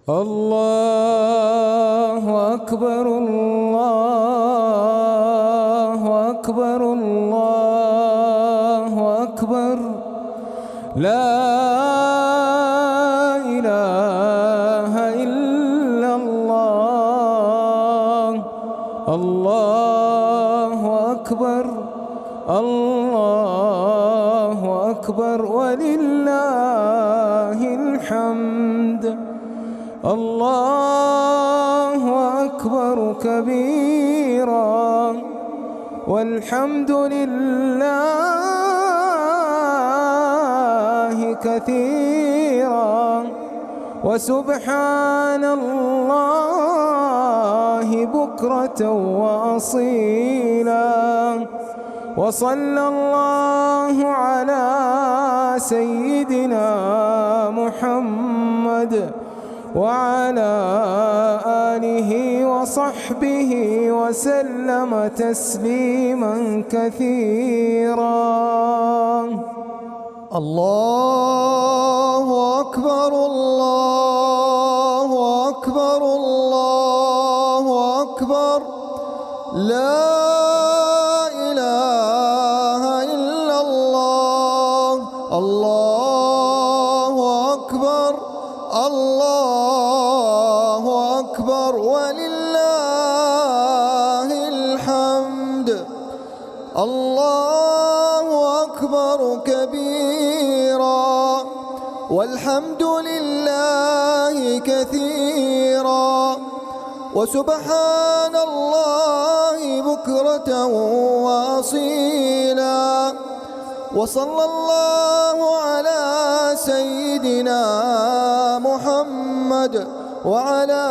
الله أكبر الله أكبر الله أكبر لا إله إلا الله. الله أكبر الله أكبر ولله الحمد. الله أكبر كبيرا والحمد لله كثيرا وسبحان الله بكرة وأصيلا. وصلى الله على سيدنا محمد وعلى آله وصحبه وسلم تسليما كثيرا. الله أكبر الله أكبر الله أكبر لا إله إلا الله. الله أكبر الله أكبر ولله الحمد. الله أكبر كبيرا والحمد لله كثيرا وسبحان الله بكرة وأصيلا. وصلى الله على سيدنا محمد وعلى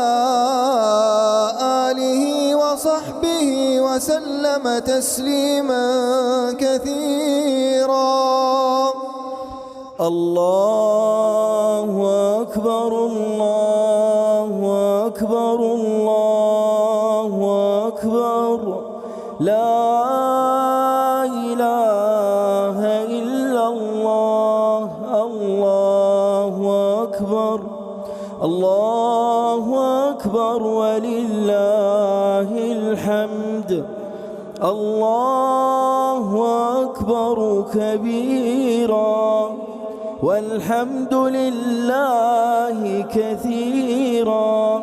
آله وصحبه وسلم تسليما كثيرا. الله أكبر الله أكبر الله أكبر لا إله إلا الله. الله أكبر الله أكبر ولله الحمد. الله أكبر كبيرا والحمد لله كثيرا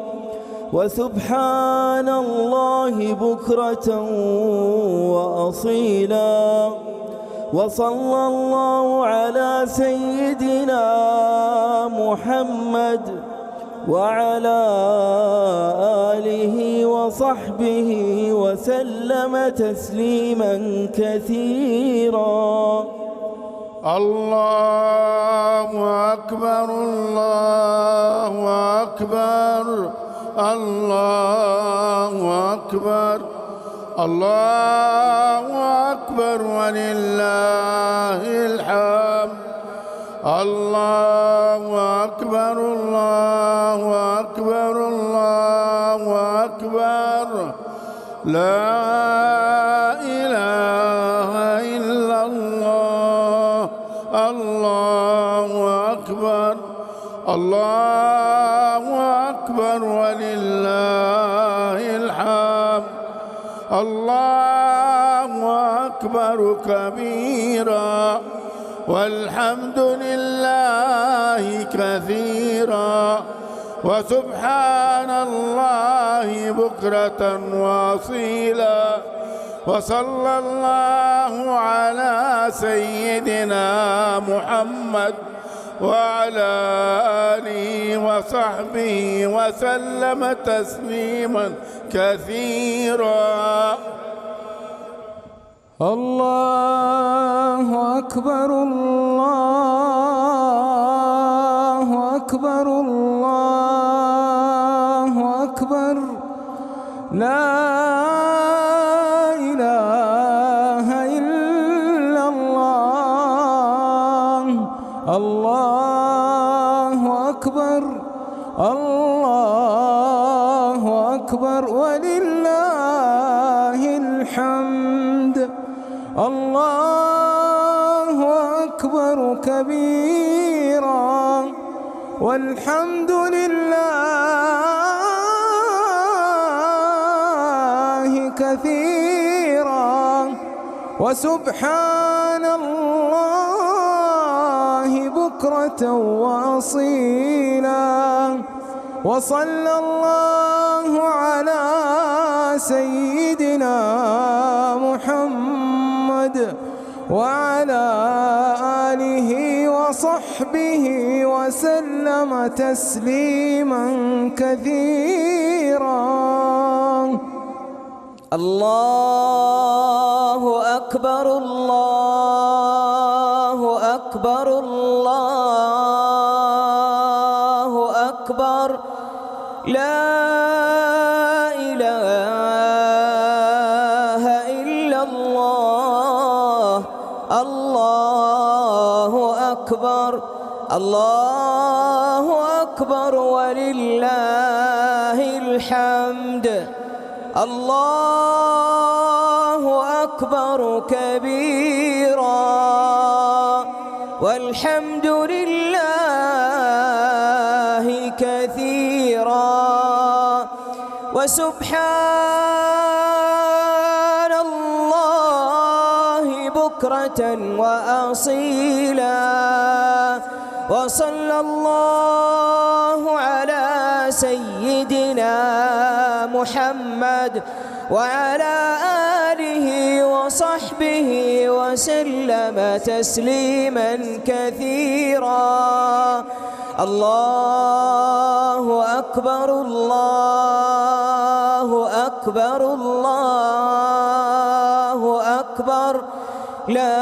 وسبحان الله بكرة وأصيلا. وصلى الله على سيدنا محمد وعلى آله وصحبه وسلم تسليما كثيرا. الله أكبر الله أكبر الله أكبر الله أكبر ولله الحمد. الله أكبر الله أكبر الله أكبر لا إله إلا الله. الله أكبر الله أكبر ولله الحمد. الله أكبر كبيرا والحمد لله كثيرا وسبحان الله بكرة وأصيلا. وصلى الله على سيدنا محمد وعلى آله وصحبه وسلم تسليما كثيرا. الله أكبر الله أكبر الله أكبر لا إله إلا الله. الله أكبر الله أكبر ولله الحمد. الله أكبر كبيرا والحمد لله كثيرا وسبحان الله بكرة وأصيلا. وصلى الله على سيدنا محمد وعلى آله وصحبه وسلم تسليما كثيرا. الله أكبر الله أكبر الله أكبر لا إله إلا الله. الله أكبر الله أكبر ولله الحمد. الله أكبر كبيرا والحمد لله كثيرا وسبحان الله بكرة وأصيلا. وصلى الله على سيدنا محمد وعلى آله وصحبه وسلم تسليما كثيرا. الله أكبر الله أكبر الله أكبر لا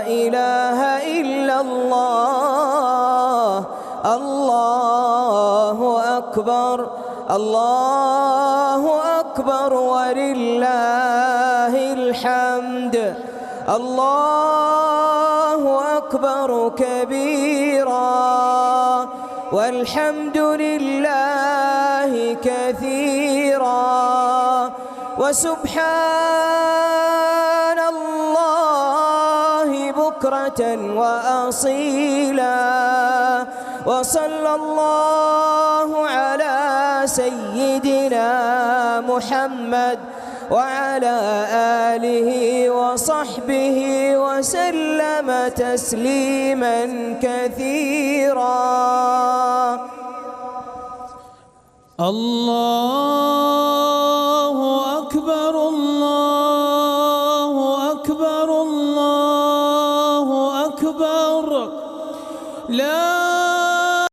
إله إلا الله. الله أكبر الله أكبر ولله الحمد. الله أكبر كبيرا والحمد لله كثيرا وسبحان الله بكرة وأصيلا. وصلى الله على سيدنا محمد وعلى آله وصحبه وسلم تسليما كثيرا. الله أكبر الله أكبر الله أكبر لا